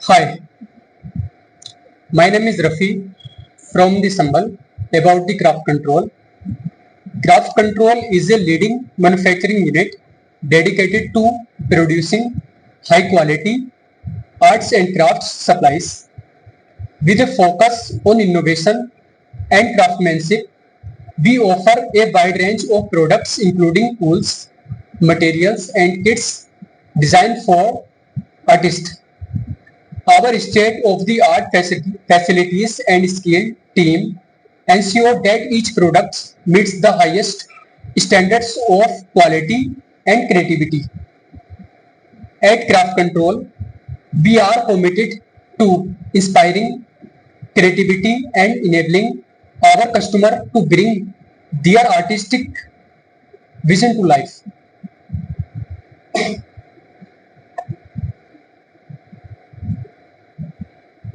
Hi, my name is Rafi from the Sambal about the craft control. Craft control is a leading manufacturing unit dedicated to producing high quality arts and crafts supplies with a focus on innovation and craftsmanship. We offer a wide range of products including tools, materials and kits designed for artists. Our state-of-the-art facilities and skilled team ensure that each product meets the highest standards of quality and creativity. At Craft Control, we are committed to inspiring creativity and enabling our customer to bring their artistic vision to life.